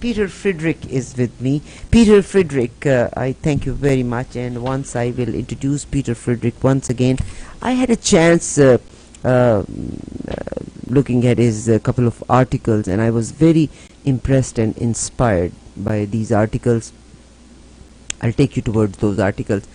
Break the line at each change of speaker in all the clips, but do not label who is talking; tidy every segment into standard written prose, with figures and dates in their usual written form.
Peter Friedrich is with me. Peter Friedrich, I thank you very much, and once I will introduce Peter Friedrich once again. I had a chance looking at his couple of articles, and I was very impressed and inspired by these articles. I'll take you towards those articles.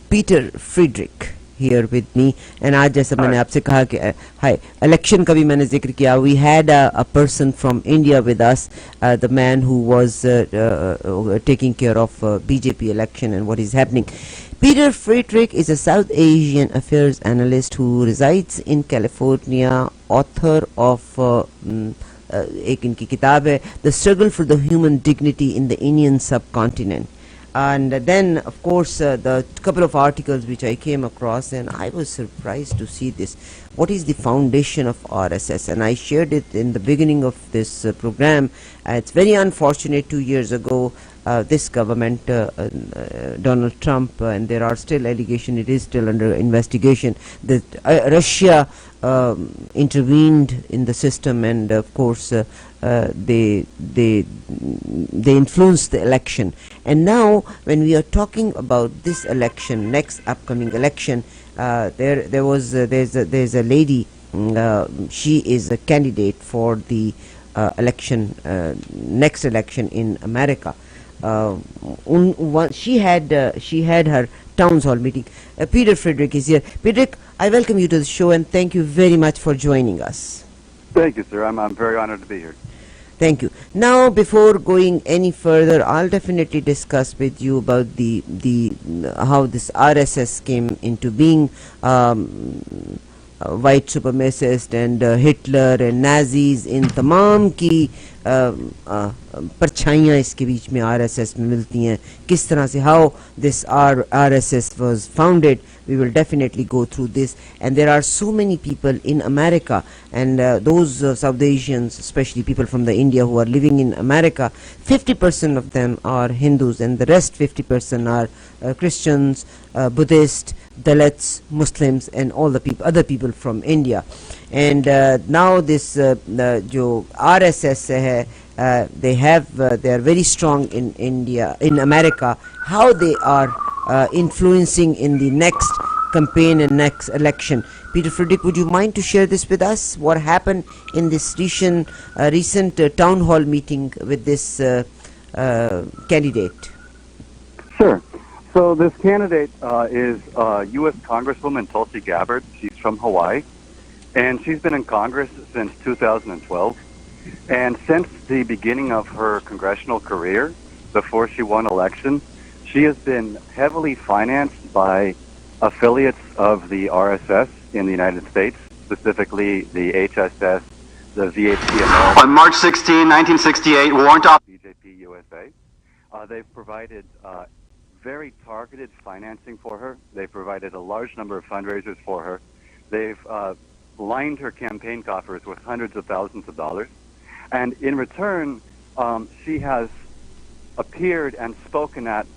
Peter Friedrich here with me, and आज जैसा मैंने आपसे कहा कि hi, election का भी मैंने जिक्र किया. We had a person from India with us, the man who was taking care of BJP election and what is happening. Peter Friedrich is a South Asian affairs analyst who resides in California, author of एक इनकी किताब है The Struggle for the Human Dignity in the Indian Subcontinent. And then, of course, the couple of articles which I came across, and I was surprised to see this. What is the foundation of RSS? And I shared it in the beginning of this program. It's very unfortunate 2 years ago, this government, Donald Trump, and there are still allegations, it is still under investigation, that Russia intervened in the system, and of course they influenced the election. And now when we are talking about this election, next upcoming election, there's a lady, she is a candidate for the election, next election in America. She had her town hall meeting. Peter Friedrich is here. Peter, I welcome you to the show, and thank you very much for joining us.
Thank you, sir. I'm very honored to be here.
Thank you. Now, before going any further, I'll definitely discuss with you about the how this RSS came into being. White supremacist and Hitler and Nazis, इन तमाम की परछाइयाँ इसके बीच में RSS में मिलती हैं. किस तरह से, how this RSS was founded, we will definitely go through this. And there are so many people in America, and those South Asians, especially people from the India who are living in America, 50% of them are Hindus, and the rest 50% are Christians, Buddhists, Dalits, Muslims, and all the people, other people from India. And now this जो RSS है, they are very strong in India, in America. How they are influencing in the next campaign and next election. Peter Friedrich, would you mind to share this with us? What happened in this recent town hall meeting with this candidate?
Sure. So this candidate is U.S. Congresswoman Tulsi Gabbard. She's from Hawaii, and she's been in Congress since 2012. And since the beginning of her congressional career, before she won election, she has been heavily financed by affiliates of the RSS in the United States, specifically the HSS, the VHPML.
On March 16, 1968, warrant officer
BJP USA. They've provided very targeted financing for her. They've provided a large number of fundraisers for her. They've lined her campaign coffers with hundreds of thousands of dollars. And in return, she has appeared and spoken at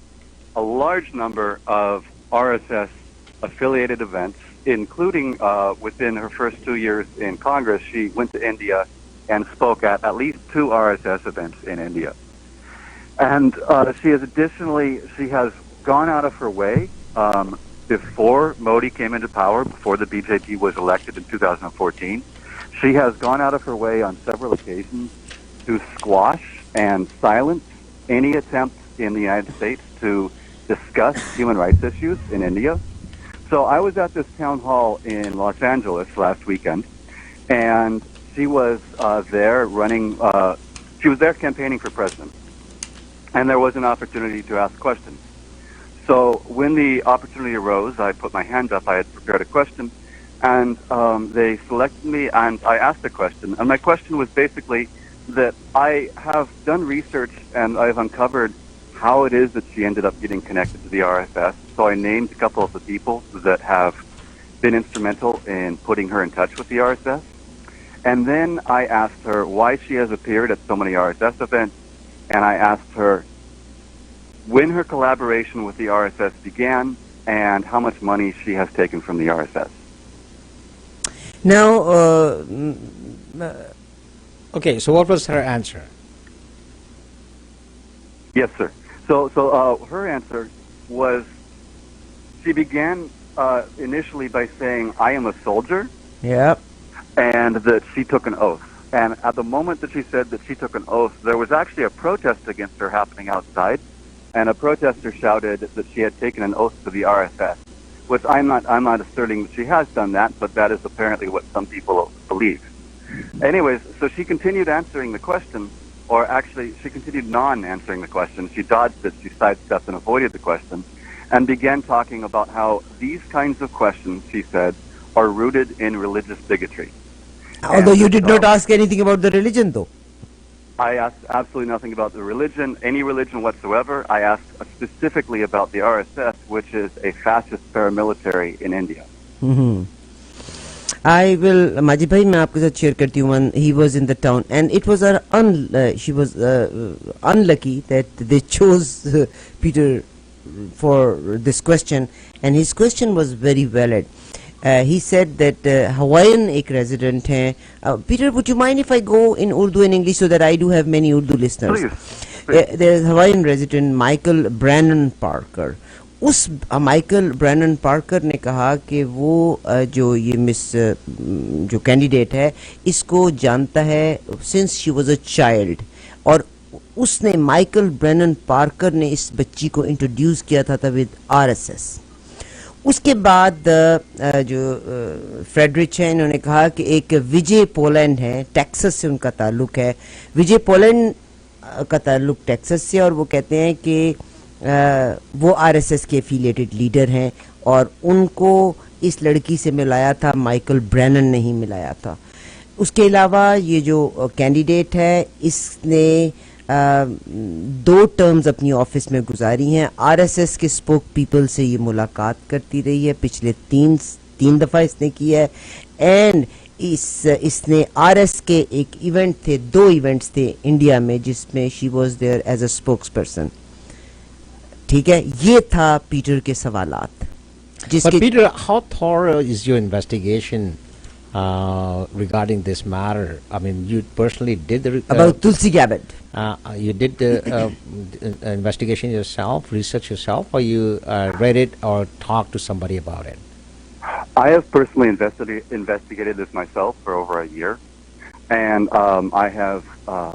a large number of RSS-affiliated events, including within her first 2 years in Congress, she went to India and spoke at least 2 RSS events in India. And she has gone out of her way before Modi came into power, before the BJP was elected in 2014. She has gone out of her way on several occasions to squash and silence any attempt in the United States to discuss human rights issues in India. So I was at this town hall in Los Angeles last weekend, and she was there she was there campaigning for president. And there was an opportunity to ask questions. So when the opportunity arose, I put my hand up. I had prepared a question, and they selected me, and I asked a question. And my question was basically that I have done research, and I've uncovered how it is that she ended up getting connected to the RSS. So I named a couple of the people that have been instrumental in putting her in touch with the RSS. And then I asked her why she has appeared at so many RSS events, and I asked her when her collaboration with the RSS began and how much money she has taken from the RSS.
Now,
okay, so what was her answer?
Yes, sir. So her answer was she began initially by saying, "I am a soldier,"
Yeah.
and that she took an oath. And at the moment that she said that she took an oath, there was actually a protest against her happening outside, and a protester shouted that she had taken an oath to the RSS, which I'm not asserting that she has done that, but that is apparently what some people believe. Anyways, so she continued answering the question, or actually she continued non-answering the question. She dodged it, she sidestepped and avoided the question, and began talking about how these kinds of questions, she said, are rooted in religious bigotry.
Although
And
you did not ask anything about the religion, though.
I asked absolutely nothing about the religion, any religion whatsoever. I asked specifically about the RSS, which is a fascist paramilitary in India.
I will, Majid bhai, मैं आपके साथ share करती हूँ. When he was in the town, and it was she was unlucky that they chose Peter for this question, and his question was very valid. He said that Hawaiian एक resident है. Peter, would you mind if I go in Urdu and English so that I do have many Urdu listeners?
Please.
There is Hawaiian resident Michael Brannon Parker. उस Michael Brennan Parker ने कहा कि वो जो ये miss जो candidate है इसको जानता है since she was a child, और उसने माइकल ब्रैनन पार्कर ने इस बच्ची को इंट्रोड्यूस किया था विद आरएसएस. उसके बाद जो फ्रेडरिच है इन्होंने कहा कि एक विजय पोलैंड है, टेक्सास से उनका ताल्लुक है. विजय पोलैंड का ताल्लुक टेक्सास से, और वो कहते हैं कि वो आरएसएस के एफिलिएटेड लीडर हैं और उनको इस लड़की से मिलाया था, माइकल ब्रैनन ने ही मिलाया था. उसके अलावा ये जो कैंडिडेट है इसने 2 टर्म्स अपनी ऑफिस में गुजारी हैं. आरएसएस के स्पोक पीपल से ये मुलाकात करती रही है, पिछले 3 दफ़ा इसने की है. एंड इसने आरएस के एक इवेंट थे, 2 इवेंट्स थे इंडिया में जिसमें she was there as a spokesperson. ठीक है, ये था पीटर के सवालात.
But Peter, how thorough is your investigation regarding this matter? I mean, you personally did the
about Tulsi Gabbard.
You did the investigation yourself, research yourself, or you read it or talked to somebody about it?
I have personally investigated this myself for over a year, and I have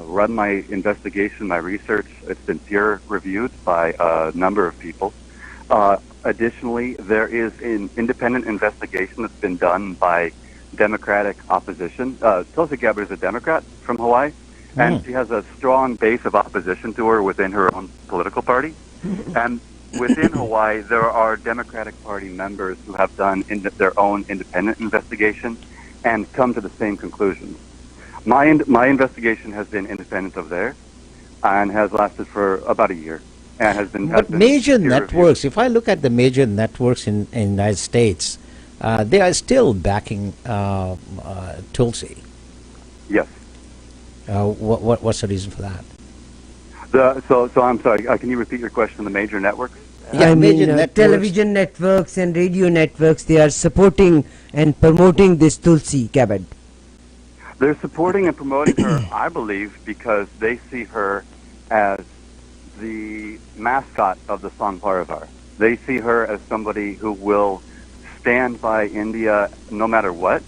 run my investigation, my research. It's been peer reviewed by a number of people. Additionally, there is an independent investigation that's been done by Democratic opposition. Tulsi Gabbard is a Democrat from Hawaii, and she has a strong base of opposition to her within her own political party. And within Hawaii, there are Democratic Party members who have done their own independent investigation and come to the same conclusions. My investigation has been independent of theirs and has lasted for about a year. And has been,
but major networks, if I look at the major networks in the United States, they are still backing Tulsi.
Yes.
What's the reason for that?
So I'm sorry, can you repeat your question? The major networks?
Yeah, I mean, television networks and radio networks, they are supporting and promoting this Tulsi Gabbard.
They're supporting and promoting her, I believe, because they see her as the mascot of the Sangh Parivar. They see her as somebody who will stand by India no matter what.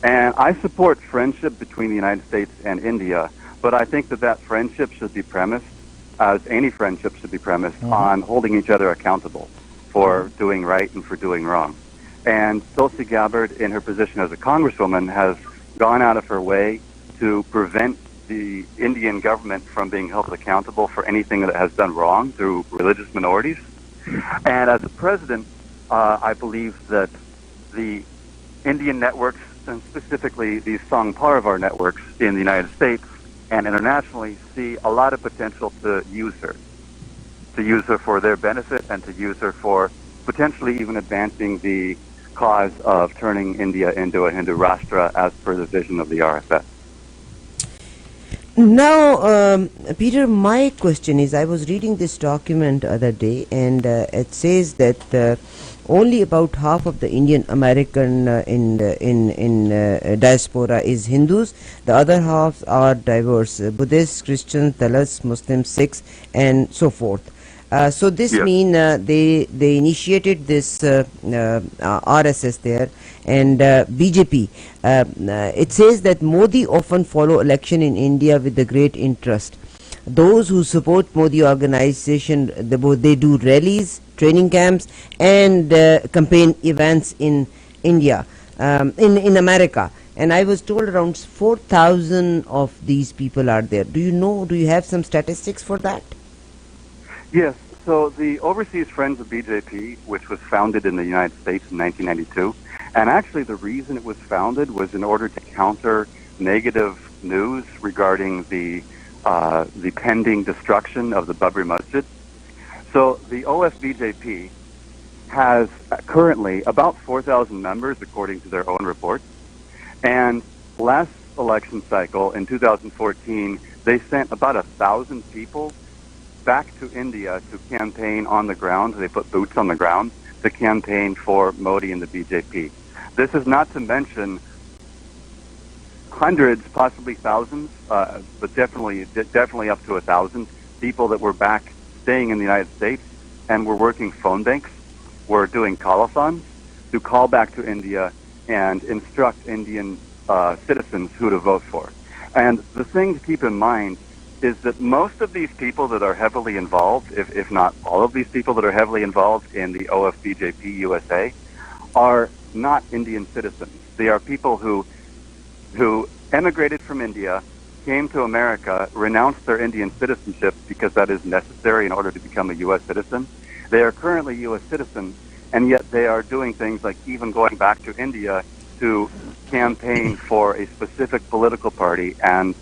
And I support friendship between the United States and India, but I think that friendship should be premised, as any friendship should be premised, on holding each other accountable for doing right and for doing wrong. And Tulsi Gabbard, in her position as a congresswoman, has gone out of her way to prevent the Indian government from being held accountable for anything that it has done wrong through religious minorities. And as a president, I believe that the Indian networks, and specifically these Sangh Parivar networks in the United States and internationally, see a lot of potential to use her for their benefit and to use her for potentially even advancing the cause of turning India into a Hindu Rashtra as per the vision of the RSS.
Now, Peter, my question is, I was reading this document the other day, and it says that only about half of the Indian American in diaspora is Hindus. The other half are diverse: Buddhists, Christians, Dalits, Muslims, Sikhs, and so forth. So this
Yes.
mean they initiated this RSS there, and BJP. It says that Modi often follow election in India with the great interest. Those who support Modi organization, they do rallies, training camps, and campaign events in India, in America. And I was told around 4,000 of these people are there. Do you know? Do you have some statistics for that?
Yes. So the Overseas Friends of BJP, which was founded in the United States in 1992, and actually the reason it was founded was in order to counter negative news regarding the pending destruction of the Babri Masjid. So the OFBJP has currently about 4,000 members, according to their own reports. And last election cycle, in 2014, they sent about 1,000 people back to India to campaign on the ground. They put boots on the ground to campaign for Modi and the BJP. This is not to mention hundreds, possibly thousands, but definitely up to 1,000 people that were back staying in the United States and were working phone banks, were doing call-a-thons to call back to India and instruct Indian citizens who to vote for. And the thing to keep in mind is that most of these people that are heavily involved, if not all of these people that are heavily involved in the OFBJP USA, are not Indian citizens. They are people who emigrated from India, came to America, renounced their Indian citizenship because that is necessary in order to become a U.S. citizen. They are currently U.S. citizens, and yet they are doing things like even going back to India to campaign for a specific political party and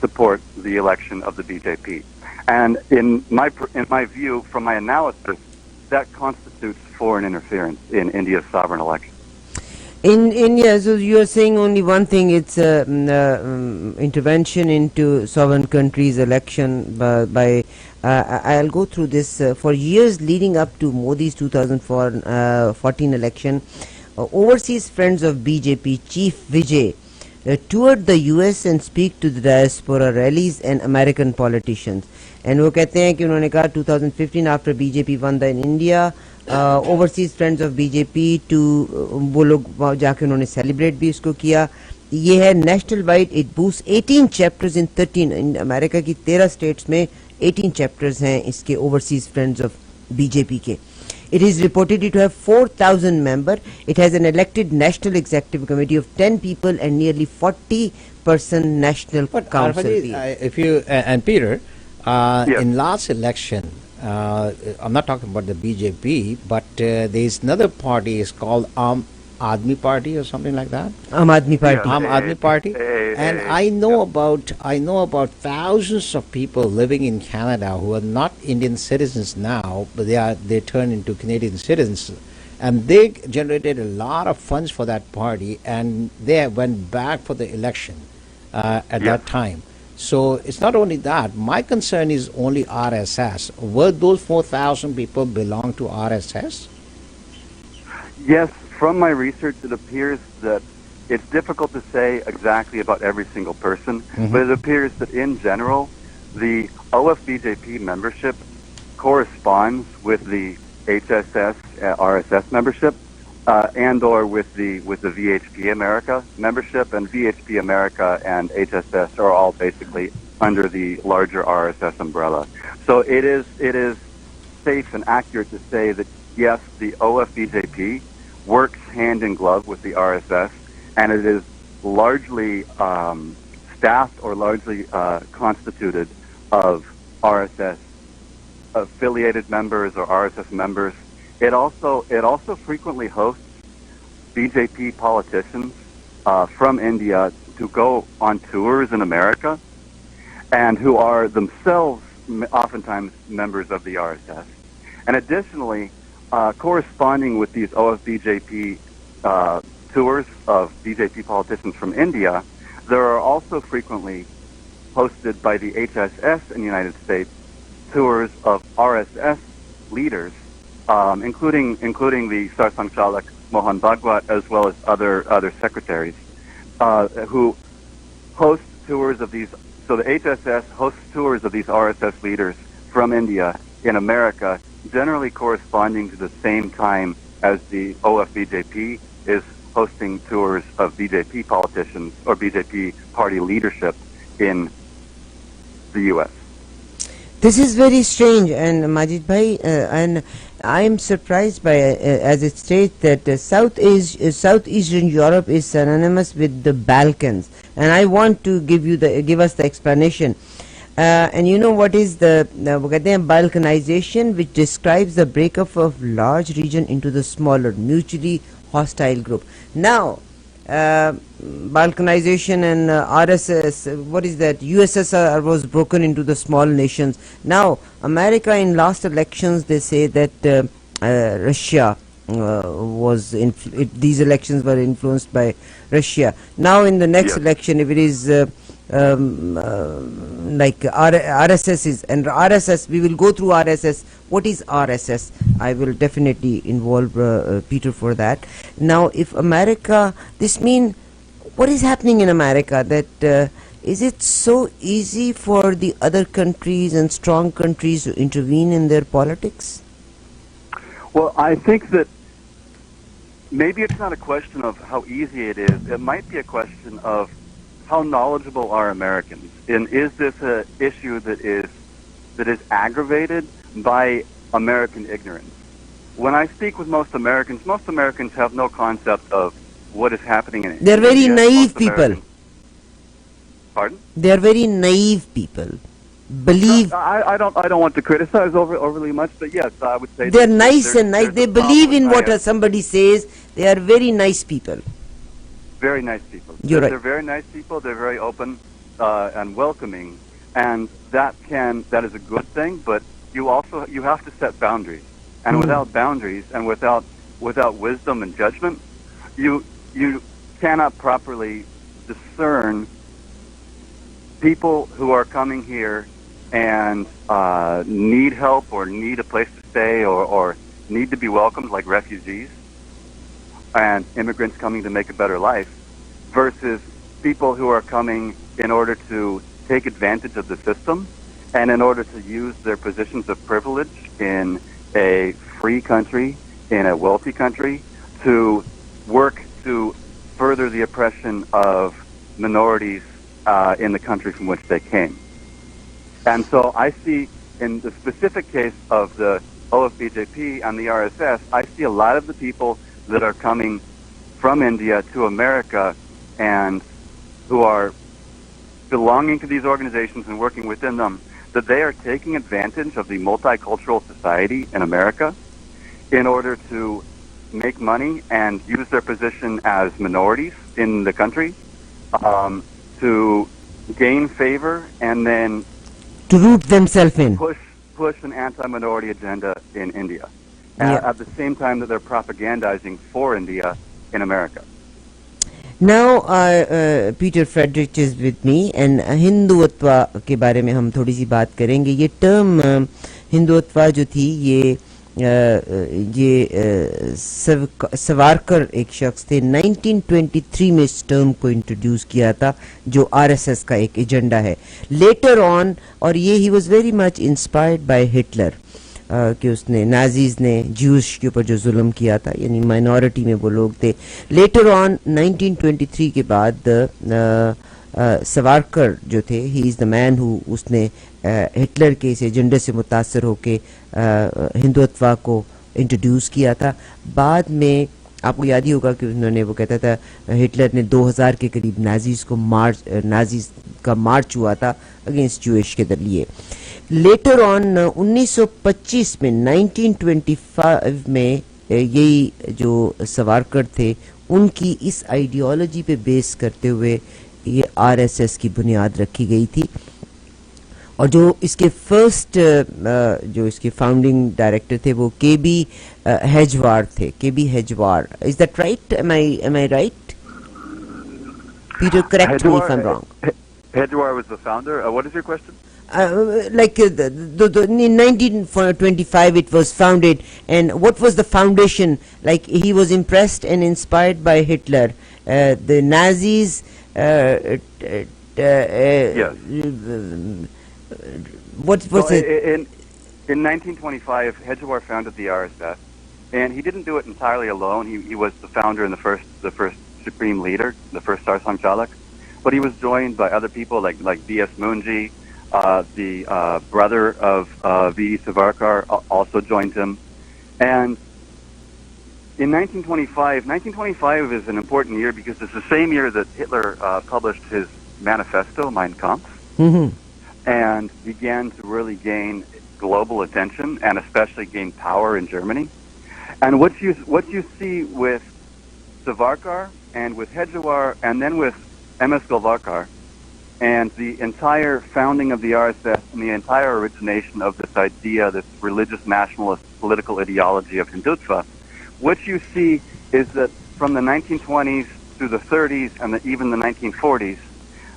support the election of the BJP. And in my view, from my analysis, that constitutes foreign interference in India's sovereign election.
In India, so you are saying only one thing, it's intervention into sovereign countries' election by I'll go through this. For years leading up to Modi's 2014 election, Overseas Friends of BJP Chief Vijay toured the US and speak to the diaspora rallies and American politicians. And वो कहते हैं कि उन्होंने कहा 2015 after BJP won the in India, Overseas Friends of BJP to वो लोग जाके उन्होंने celebrate भी इसको किया. ये है national wide, it boosts 18 chapters in 13 in America की 13 states में 18 chapters हैं इसके Overseas Friends of BJP के. It is reported to have 4,000 members. It has an elected national executive committee of 10 people and nearly 40% national council.
If you and Peter,
Yes.
in last election, I'm not talking about the BJP, but there's another party. It's called Admi Party or something like that.
Aam Aadmi Party.
Aam Aadmi Party, and I know about thousands of people living in Canada who are not Indian citizens now, but they turn into Canadian citizens, and they generated a lot of funds for that party, and they went back for the election at that time. So it's not only that. My concern is only RSS. Were those 4,000 people belong to RSS?
Yes, from my research, it appears that it's difficult to say exactly about every single person, but it appears that in general, the OFBJP membership corresponds with the HSS, RSS membership, and or with the VHP America membership, and VHP America and HSS are all basically under the larger RSS umbrella. So it is safe and accurate to say that yes, the OFBJP works hand in glove with the RSS, and it is largely staffed or largely constituted of RSS affiliated members or RSS members. It also frequently hosts BJP politicians from India to go on tours in America, and who are themselves oftentimes members of the RSS. And additionally, corresponding with these OFBJP tours of BJP politicians from India, there are also frequently hosted by the HSS in the United States tours of RSS leaders including the Sarsang Chalak Mohan Bhagwat, as well as other secretaries, who host tours of these. So the HSS hosts tours of these RSS leaders from India in America, generally corresponding to the same time as the OFBJP is hosting tours of BJP politicians or BJP party leadership in the U.S.
This is very strange, and Majid Bhai, and I am surprised by, as it states that Southeastern Europe is synonymous with the Balkans, and I want to give us the explanation. And you know what is the Balkanization, which describes the breakup of large region into the smaller, mutually hostile group. Now, Balkanization and RSS, what is that? USSR was broken into the small nations. Now, America in last elections, they say that Russia these elections were influenced by Russia. Now, in the next election, if it is like RSS is, and RSS, we will go through RSS. What is RSS? I will definitely involve Peter for that. Now, if America, this mean, what is happening in America? That is it so easy for the other countries and strong countries to intervene in their politics?
Well, I think that maybe it's not a question of how easy it is. It might be a question of how knowledgeable are Americans, and is this an issue that is aggravated by American ignorance? When I speak with most Americans have no concept of what is happening in India.
They're very naive people.
Pardon?
They're very naive people. Believe.
No, I don't want to criticize overly much, but yes, I would say
they're nice and nice. They believe in what somebody says. They are very nice people.
Very nice people.
You're right.
They're very nice people. They're very open and welcoming, and that is a good thing. But you have to set boundaries, and without boundaries and without wisdom and judgment, you cannot properly discern people who are coming here and need help or need a place to stay or need to be welcomed, like refugees and immigrants coming to make a better life, versus people who are coming in order to take advantage of the system and in order to use their positions of privilege in a free country, in a wealthy country, to work to further the oppression of minorities in the country from which they came. And so I see, in the specific case of the OFBJP and the RSS, I see a lot of the people that are coming from India to America and who are belonging to these organizations and working within them, that they are taking advantage of the multicultural society in America in order to make money and use their position as minorities in the country to gain favor and then
to root themselves in.
Push an anti-minority agenda in India. At the same time that they're propagandizing for India in America.
Now, Peter Frederick is with me, and Hindutva के बारे में हम थोड़ी सी बात करेंगे. ये term Hindutva जो थी, ये सवारकर एक शख्स थे, 1923 में इस टर्म को इंट्रोड्यूस किया था, जो आरएसएस का एक एजेंडा है. लेटर ऑन, और ये he was very much inspired by Hitler, कि उसने नाजीज ने ज्यूस के ऊपर जो जुल्म किया था, यानी माइनॉरिटी में वो लोग थे. लेटर ऑन 1923 के बाद सवारकर जो थे, he is the man who, उसने हिटलर के इस एजेंडे से मुतासर होकर हिंदुत्व को इंट्रोड्यूस किया था. बाद में आपको याद ही होगा कि उन्होंने, वो कहता था, हिटलर ने 2000 के करीब नाजीज का मार्च हुआ था अगेंस्ट ज्यूइश के लिए. लेटर ऑन 1925 में 1925 में यही जो सवारकर थे, उनकी इस आइडियोलॉजी पे बेस करते हुए ये आरएसएस की बुनियाद रखी गई थी. और जो इसके फर्स्ट जो इसके फाउंडिंग डायरेक्टर थे, वो केबी हेजवार थे. K B Hedgewar, is that right? Am I right? Peter, correct me if I'm wrong.
Hedgewar was the founder. What is your question?
in 1925 it was founded, and what was the foundation? Like, he was impressed and inspired by Hitler, the Nazis.
Yes.
What was it?
In 1925, Hedgewar founded the RSS, and he didn't do it entirely alone. He was the founder and the first supreme leader, the first Sarsangchalak, but he was joined by other people like B.S. Munji, the brother of V. Savarkar also joined him. And in 1925 is an important year because it's the same year that Hitler published his manifesto, Mein Kampf, and began to really gain global attention and especially gain power in Germany. And what you see with Savarkar and with Hedgewar and then with M.S. Golvarkar and the entire founding of the RSS and the entire origination of this idea, this religious nationalist political ideology of Hindutva, what you see is that from the 1920s through the 30s and even the 1940s,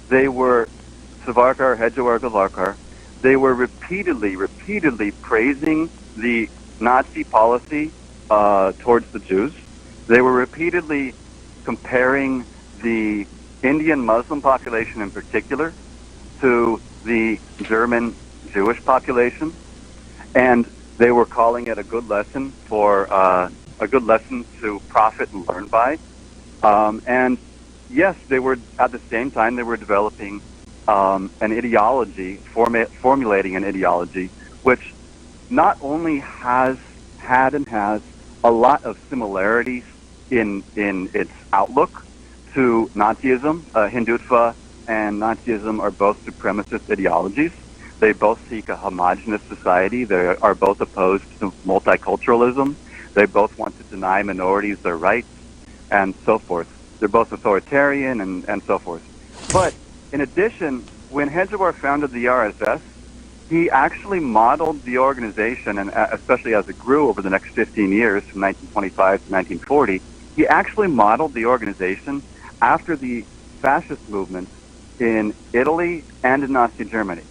they were, Savarkar, Hedgewar, Golvarkar, they were repeatedly praising the Nazi policy towards the Jews. They were repeatedly comparing the Indian Muslim population in particular to the German Jewish population, and they were calling it a good lesson to profit and learn by. And yes, they were at the same time they were developing an ideology, formulating an ideology, which not only has had and has a lot of similarities in its outlook to Nazism. Hindutva and Nazism are both supremacist ideologies. They both seek a homogenous society. They are both opposed to multiculturalism. They both want to deny minorities their rights, and so forth. They're both authoritarian and so forth. But in addition, when Hedgewar founded the RSS, he actually modeled the organization, and especially as it grew over the next 15 years, from 1925 to 1940, he actually modeled the organization after the fascist movements in Italy and in Nazi Germany.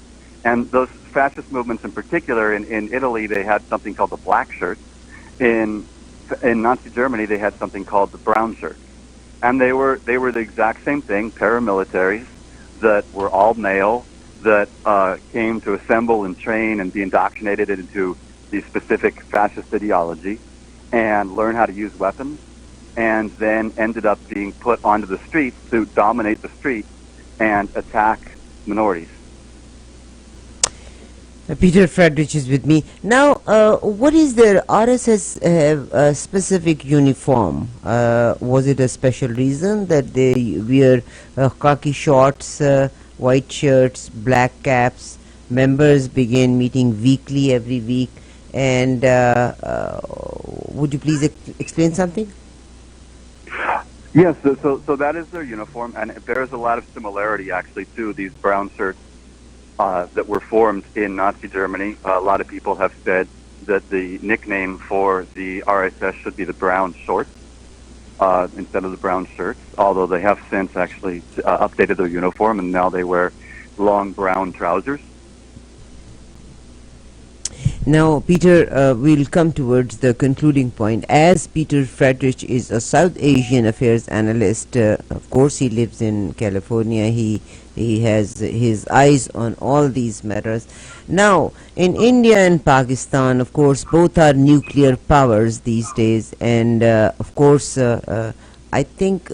And those fascist movements in particular, in Italy they had something called the black shirts. In Nazi Germany they had something called the brown shirts. And they were the exact same thing, paramilitaries that were all male, that came to assemble and train and be indoctrinated into the specific fascist ideology and learn how to use weapons, and then ended up being put onto the streets to dominate the streets and attack minorities.
Peter Friedrich is with me. Now, what is their RSS specific uniform? Was it a special reason that they wear khaki shorts, white shirts, black caps? Members begin meeting weekly every week. And would you please explain something?
Yes, so that is their uniform, and it bears a lot of similarity actually to these brown shirts that were formed in Nazi Germany. A lot of people have said that the nickname for the RSS should be the brown shorts instead of the brown shirts, although they have since actually updated their uniform and now they wear long brown trousers.
Now, Peter, we'll come towards the concluding point. As Peter Friedrich is a South Asian affairs analyst, of course he lives in California, he has his eyes on all these matters. Now, in India and Pakistan, of course, both are nuclear powers these days, and of course, I think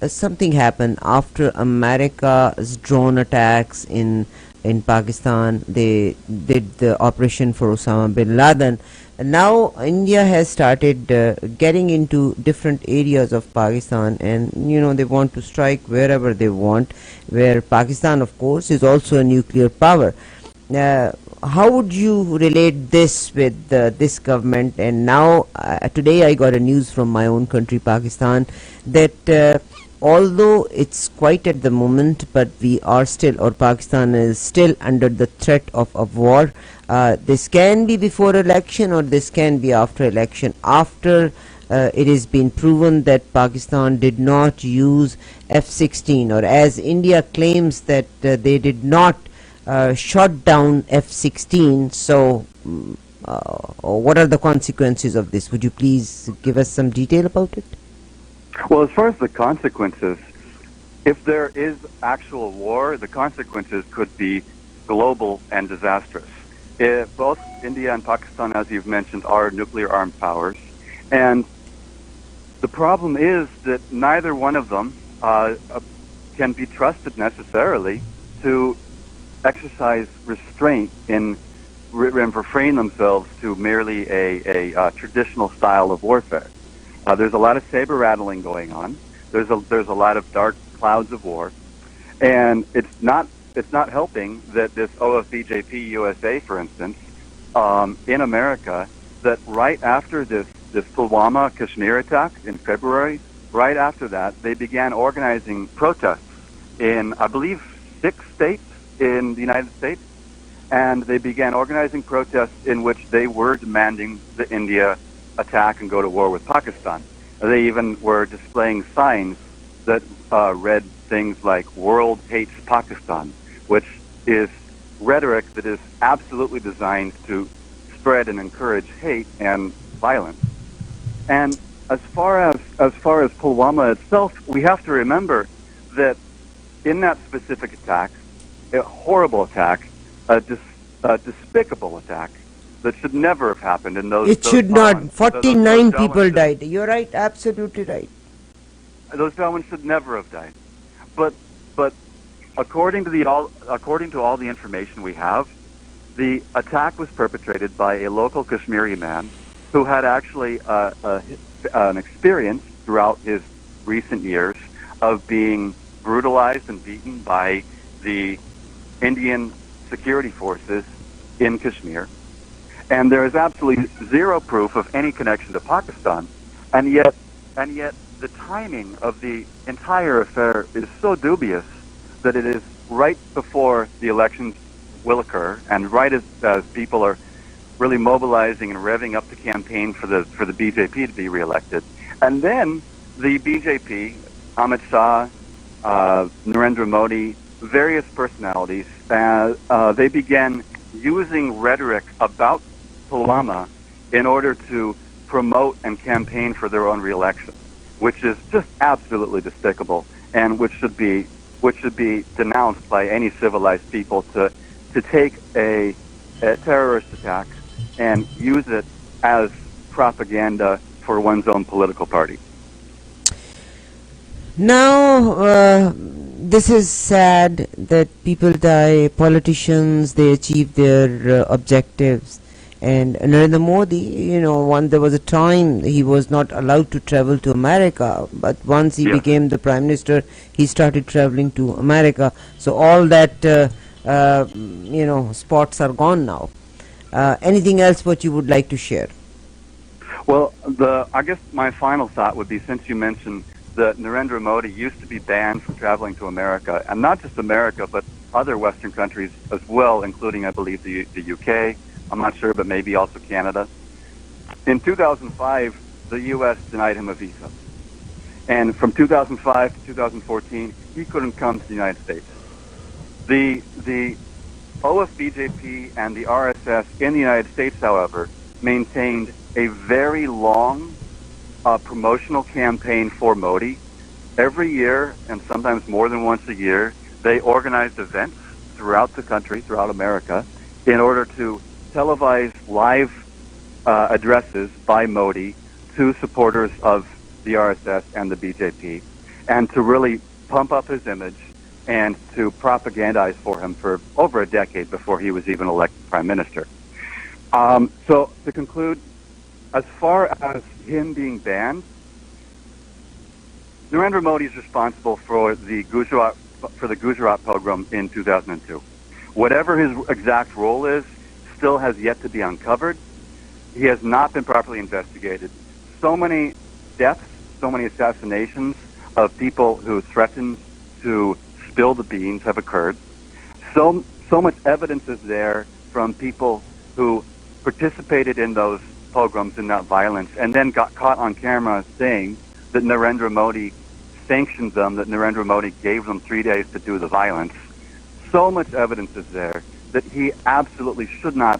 something happened after America's drone attacks in Pakistan. They did the operation for Osama bin Laden. And now India has started getting into different areas of Pakistan, and they want to strike wherever they want, where Pakistan of course is also a nuclear power. How would you relate this with this government? And now today I got a news from my own country, Pakistan, that although it's quite at the moment, but we are still, or Pakistan is still under the threat of a war. This can be before election or this can be after election. After it has been proven that Pakistan did not use F-16, or as India claims that they did not shot down F-16. So, what are the consequences of this? Would you please give us some detail about it?
Well, as far as the consequences, if there is actual war, the consequences could be global and disastrous. Both India and Pakistan, as you've mentioned, are nuclear-armed powers. And the problem is that neither one of them can be trusted necessarily to exercise restraint and refrain themselves to merely a traditional style of warfare. There's a lot of saber rattling going on. There's a lot of dark clouds of war, and it's not helping that this OFBJP USA, for instance, in America, that right after this Pulwama Kashmir attack in February, right after that, they began organizing protests in, I believe, 6 states in the United States, and they began organizing protests in which they were demanding the India attack and go to war with Pakistan. They even were displaying signs that read things like "World hates Pakistan," which is rhetoric that is absolutely designed to spread and encourage hate and violence. And as far as Pulwama itself, we have to remember that in that specific attack, a horrible attack, a despicable attack that should never have happened in those.
It should not. 49 people died. You're right. Absolutely right.
Those gentlemen should never have died. But according to all the information we have, the attack was perpetrated by a local Kashmiri man who had actually an experience throughout his recent years of being brutalized and beaten by the Indian security forces in Kashmir. And there is absolutely zero proof of any connection to Pakistan. And yet the timing of the entire affair is so dubious that it is right before the elections will occur, and right as people are really mobilizing and revving up the campaign for the BJP to be reelected. And then the BJP, Amit Shah, Narendra Modi, various personalities, they began using rhetoric about Pulwama in order to promote and campaign for their own reelection, which is just absolutely despicable, and which should be denounced by any civilized people to take a terrorist attack and use it as propaganda for one's own political party.
Now, this is sad that people die, politicians, they achieve their objectives. And Narendra Modi, there was a time he was not allowed to travel to America, but once he became the Prime Minister, he started traveling to America. So all that, spots are gone now. Anything else what you would like to share?
Well, I guess my final thought would be, since you mentioned that Narendra Modi used to be banned from traveling to America, and not just America, but other Western countries as well, including, I believe, the UK. I'm not sure, but maybe also Canada. In 2005, the U.S. denied him a visa. And from 2005 to 2014, he couldn't come to the United States. The OFBJP and the RSS in the United States, however, maintained a very long promotional campaign for Modi. Every year, and sometimes more than once a year, they organized events throughout the country, throughout America, in order to televise live addresses by Modi to supporters of the RSS and the BJP, and to really pump up his image and to propagandize for him for over a decade before he was even elected Prime Minister. So to conclude, as far as him being banned, Narendra Modi is responsible for the Gujarat Pogrom in 2002. Whatever his exact role is, still has yet to be uncovered. He has not been properly investigated. So many deaths, so many assassinations of people who threatened to spill the beans have occurred. So much evidence is there from people who participated in those pogroms and that violence, and then got caught on camera saying that Narendra Modi sanctioned them, that Narendra Modi gave them 3 days to do the violence. so much evidence is there that he absolutely should not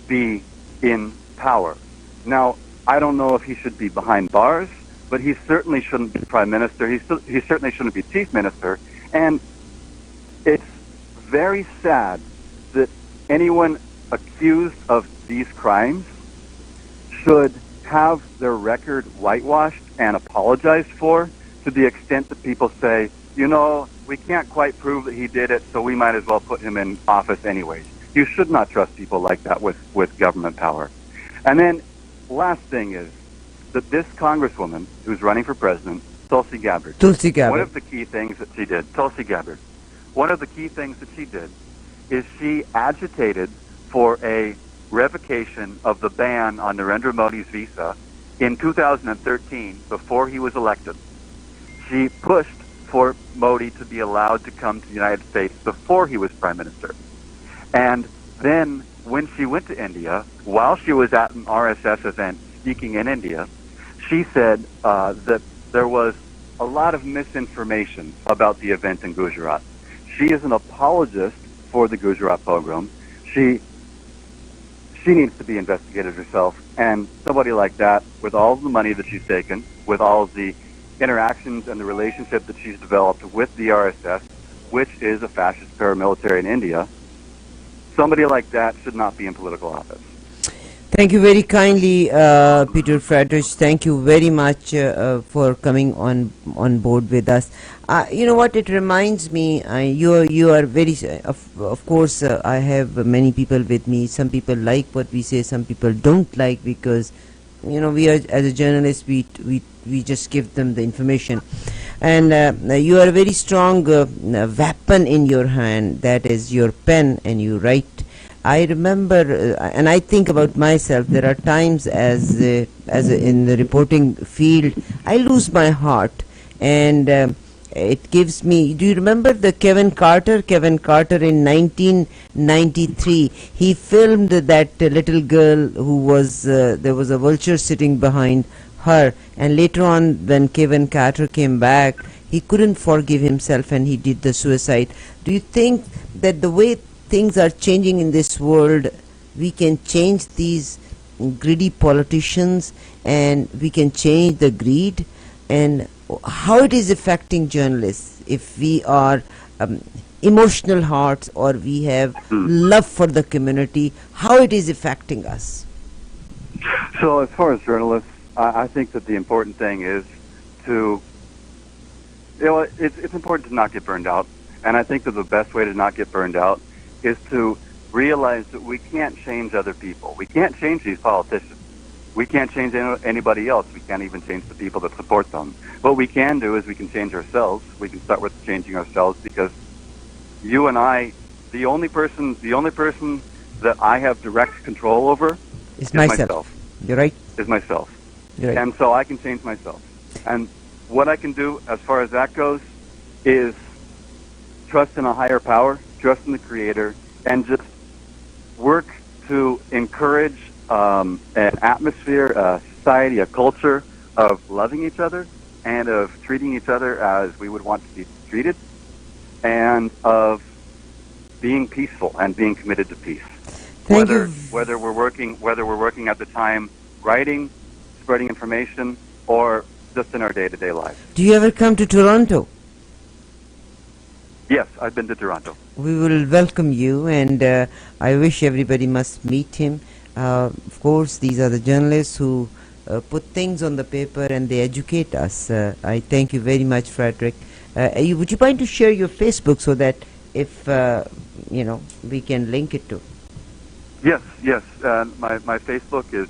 be in power. Now, I don't know if he should be behind bars, but he certainly shouldn't be prime minister. He certainly shouldn't be chief minister. And it's very sad that anyone accused of these crimes should have their record whitewashed and apologized for, to the extent that people say, you know, we can't quite prove that he did it, so we might as well put him in office anyways. You should not trust people like that with government power. And then, last thing is that this congresswoman who's running for president, Tulsi Gabbard, one of the key things that she did, Tulsi Gabbard, one of the key things that she did is she agitated for a revocation of the ban on Narendra Modi's visa in 2013 before he was elected. She pushed for Modi to be allowed to come to the United States before he was prime minister. And then when she went to India, while she was at an RSS event speaking in India, she said that there was a lot of misinformation about the event in Gujarat. She is an apologist for the Gujarat Pogrom. She needs to be investigated herself. And somebody like that, with all of the money that she's taken, with all of the interactions and the relationship that she's developed with the RSS, which is a fascist paramilitary in India, somebody like that should not be in political office.
Thank you very kindly, Peter Friedrich. Thank you very much for coming on board with us. You know what? It reminds me. You are very. Of course, I have many people with me. Some people like what we say. Some people don't like, because we are, as a journalist, we just give them the information. And you are a very strong weapon in your hand. That is your pen, and you write. I remember, and I think about myself, there are times as in the reporting field, I lose my heart, and it gives me. Do you remember the Kevin Carter? Kevin Carter in 1993, he filmed that little girl who was there was a vulture sitting behind her, and later on, when Kevin Carter came back, he couldn't forgive himself and he did the suicide. Do you think that the way things are changing in this world, we can change these greedy politicians, and we can change the greed, and how it is affecting journalists if we are emotional hearts, or we have love for the community, how it is affecting us?
So as far as journalists, I think that the important thing is to, it's important to not get burned out, and I think that the best way to not get burned out is to realize that we can't change other people. We can't change these politicians. We can't change anybody else. We can't even change the people that support them. What we can do is we can change ourselves. We can start with changing ourselves, because you and I, the only person that I have direct control over is myself.
You're right.
Is myself.
You're right.
And so I can change myself. And what I can do as far as that goes is trust in a higher power, trust in the Creator, and just work to encourage an atmosphere, a society, a culture of loving each other and of treating each other as we would want to be treated, and of being peaceful and being committed to peace. Whether we're working at the time writing, spreading information, or just in our day-to-day lives.
Do you ever come to Toronto?
Yes, I've been to Toronto.
We will welcome you, and I wish everybody must meet him. Of course, these are the journalists who put things on the paper and they educate us. I thank you very much, Frederick. Would you mind to share your Facebook so that if we can link it to?
Yes. My Facebook is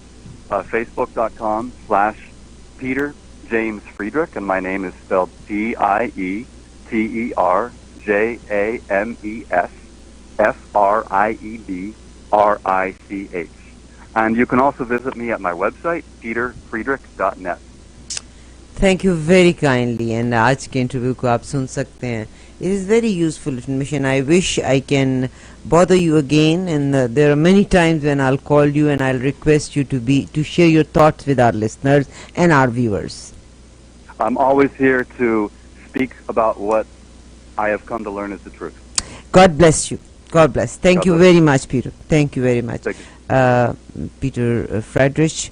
facebook.com/Peter James Friedrich, and my name is spelled PIETERJAMESFRIEDRICH. And you can also visit me at my website, peterfriedrich.net.
Thank you very kindly. And आज के interview को आप सुन सकते हैं. It is very useful information. I wish I can bother you again, and there are many times when I'll call you and I'll request you to share your thoughts with our listeners and our viewers.
I'm always here to speak about what I have come to learn is the truth.
God bless you. God bless. Thank
God
you
bless.
very much, Peter. Thank you very much.
Thank you.
Peter Friedrich.